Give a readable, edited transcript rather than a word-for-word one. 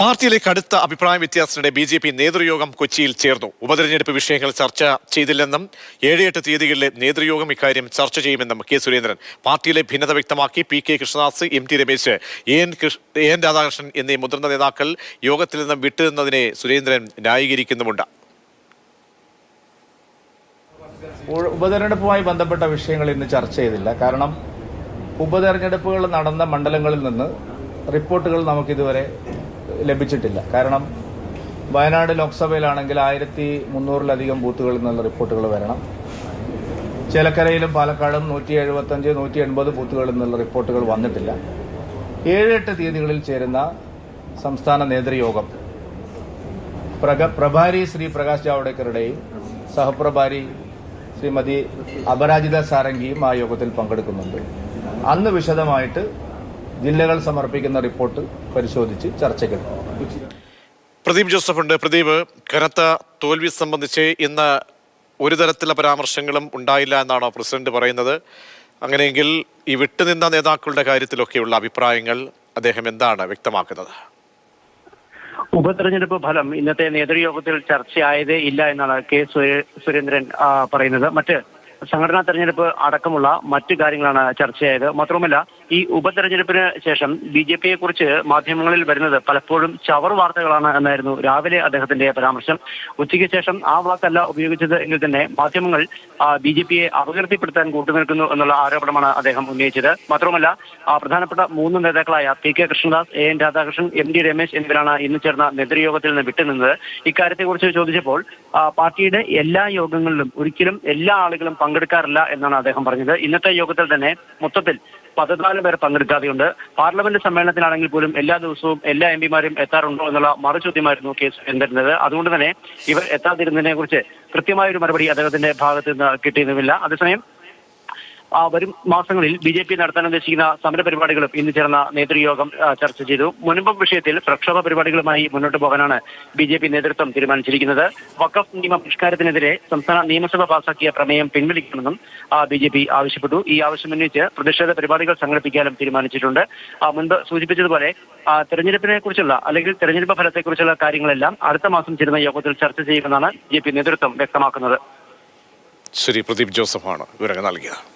പാർട്ടിയിലെ കടുത്ത അഭിപ്രായ വ്യത്യാസത്തിനിടെ ബി.ജെ.പി. നേതൃയോഗം കൊച്ചിയിൽ ചേർന്നു. ഉപതെരഞ്ഞെടുപ്പ് വിഷയങ്ങൾ ചർച്ച ചെയ്തില്ലെന്നും 7-8 തീയതികളിലെ നേതൃയോഗം ഇക്കാര്യം ചർച്ച ചെയ്യുമെന്നും കെ. സുരേന്ദ്രൻ പാർട്ടിയിലെ ഭിന്നത വ്യക്തമാക്കി. പി.കെ. കൃഷ്ണദാസ്, എം.ടി. രമേശ്, എൻ. രാധാകൃഷ്ണൻ എന്നീ മുതിർന്ന നേതാക്കൾ യോഗത്തിൽ നിന്നും വിട്ടുനിന്നതിനെ സുരേന്ദ്രൻ ന്യായീകരിക്കുന്നുമുണ്ട്. ഉപതെരഞ്ഞെടുപ്പുമായി ബന്ധപ്പെട്ട വിഷയങ്ങൾ ഇന്ന് ചർച്ച ചെയ്തില്ല. കാരണം ഉപതെരഞ്ഞെടുപ്പുകൾ നടന്ന മണ്ഡലങ്ങളിൽ നിന്ന് റിപ്പോർട്ടുകൾ നമുക്കിതുവരെ ലഭിച്ചിട്ടില്ല. കാരണം വയനാട് ലോക്സഭയിലാണെങ്കിൽ 1300-ലധികം ബൂത്തുകളിൽ നിന്നുള്ള റിപ്പോർട്ടുകൾ വരണം. ചേലക്കരയിലും പാലക്കാടും 175, 180 ബൂത്തുകളിൽ നിന്നുള്ള റിപ്പോർട്ടുകൾ വന്നിട്ടില്ല. 7-8 തീയതികളിൽ ചേരുന്ന സംസ്ഥാന നേതൃയോഗം പ്രഭാരി ശ്രീ പ്രകാശ് ജാവ്ദേക്കറുടെയും സഹപ്രഭാരി ശ്രീമതി അപരാജിത സാരംഗിയും ആ യോഗത്തിൽ പങ്കെടുക്കുന്നുണ്ട്. അന്ന് വിശദമായിട്ട് ജില്ലകൾ സമർപ്പിക്കുന്ന റിപ്പോർട്ട് പരിശോധിച്ച് ചർച്ചകൾ. പ്രദീപ് ജോസഫ് ഉണ്ട്. പ്രദീപ്, കനത്ത തോൽവി സംബന്ധിച്ച് ഇന്ന് ഒരു തരത്തിലുള്ള പരാമർശങ്ങളും ഉണ്ടായില്ല എന്നാണോ പ്രസിഡന്റ് പറയുന്നത്? അങ്ങനെയെങ്കിൽ ഈ വിട്ടുനിന്ന നേതാക്കളുടെ കാര്യത്തിലൊക്കെയുള്ള അഭിപ്രായങ്ങൾ അദ്ദേഹം എന്താണ് വ്യക്തമാക്കുന്നത്? ഉപതെരഞ്ഞെടുപ്പ് ഫലം ഇന്നത്തെ നേതൃയോഗത്തിൽ ചർച്ചയായതേ ഇല്ല എന്നാണ് കെ. സുരേന്ദ്രൻ പറയുന്നത്. മറ്റ് സംഘടനാ തെരഞ്ഞെടുപ്പ് അടക്കമുള്ള മറ്റു കാര്യങ്ങളാണ് ചർച്ചയായത്. മാത്രവുമല്ല, ഈ ഉപതെരഞ്ഞെടുപ്പിന് ശേഷം ബി.ജെ.പിയെ കുറിച്ച് മാധ്യമങ്ങളിൽ വരുന്നത് പലപ്പോഴും ചവർ വാർത്തകളാണ് എന്നായിരുന്നു രാവിലെ അദ്ദേഹത്തിന്റെ പരാമർശം. ഉച്ചയ്ക്ക് ശേഷം ആ വാക്കല്ല ഉപയോഗിച്ചത് എങ്കിൽ തന്നെ മാധ്യമങ്ങൾ ബി.ജെ.പിയെ അപകീർത്തിപ്പെടുത്താൻ കൂട്ടുനിൽക്കുന്നു എന്നുള്ള ആരോപണമാണ് അദ്ദേഹം ഉന്നയിച്ചത്. മാത്രവുമല്ല, പ്രധാനപ്പെട്ട 3 നേതാക്കളായ പി.കെ. കൃഷ്ണദാസ്, എൻ. രാധാകൃഷ്ണൻ, എം.ടി. രമേശ് എന്നിവരാണ് ഇന്ന് ചേർന്ന നേതൃയോഗത്തിൽ നിന്ന് വിട്ടുനിന്നത്. ഇക്കാര്യത്തെക്കുറിച്ച് ചോദിച്ചപ്പോൾ പാർട്ടിയുടെ എല്ലാ യോഗങ്ങളിലും ഒരിക്കലും എല്ലാ ആളുകളും പങ്കെടുക്കാറില്ല എന്നാണ് അദ്ദേഹം പറഞ്ഞത്. ഇന്നത്തെ യോഗത്തിൽ തന്നെ മൊത്തത്തിൽ 14 പേർ പങ്കെടുക്കാതെയുണ്ട്. പാർലമെന്റ് സമ്മേളനത്തിലാണെങ്കിൽ പോലും എല്ലാ ദിവസവും എല്ലാ എംപിമാരും എത്താറുണ്ടോ എന്നുള്ള മറുചോദ്യമായിരുന്നു കെ. സുരേന്ദ്രൻ്റേത്. അതുകൊണ്ട് തന്നെ ഇവർ എത്താതിരുന്നതിനെ കുറിച്ച് കൃത്യമായൊരു മറുപടി അദ്ദേഹത്തിന്റെ ഭാഗത്ത് നിന്ന് കിട്ടിയിരുന്നില്ല. അതേസമയം വരും മാസങ്ങളിൽ ബി.ജെ.പി. നടത്താൻ ഉദ്ദേശിക്കുന്ന സമരപരിപാടികളും ഇന്ന് ചേർന്ന നേതൃയോഗം ചർച്ച ചെയ്തു. മുൻപ് വിഷയത്തിൽ പ്രക്ഷോഭ പരിപാടികളുമായി മുന്നോട്ട് പോകാനാണ് ബി.ജെ.പി. നേതൃത്വം തീരുമാനിച്ചിരിക്കുന്നത്. വഖഫ് നിയമ പരിഷ്കാരത്തിനെതിരെ സംസ്ഥാന നിയമസഭ പാസാക്കിയ പ്രമേയം പിൻവലിക്കണമെന്നും ബി.ജെ.പി. ആവശ്യപ്പെട്ടു. ഈ ആവശ്യമുന്നയിച്ച് പ്രതിഷേധ പരിപാടികൾ സംഘടിപ്പിക്കാനും തീരുമാനിച്ചിട്ടുണ്ട്. മുൻപ് സൂചിപ്പിച്ചതുപോലെ തെരഞ്ഞെടുപ്പിനെ കുറിച്ചുള്ള അല്ലെങ്കിൽ തെരഞ്ഞെടുപ്പ് ഫലത്തെക്കുറിച്ചുള്ള കാര്യങ്ങളെല്ലാം അടുത്ത മാസം ചേരുന്ന യോഗത്തിൽ ചർച്ച ചെയ്യുമെന്നാണ് ബി.ജെ.പി. നേതൃത്വം വ്യക്തമാക്കുന്നത്. ശരി, പ്രദീപ് ജോസഫാണ് വിവരങ്ങൾ നൽകിയത്.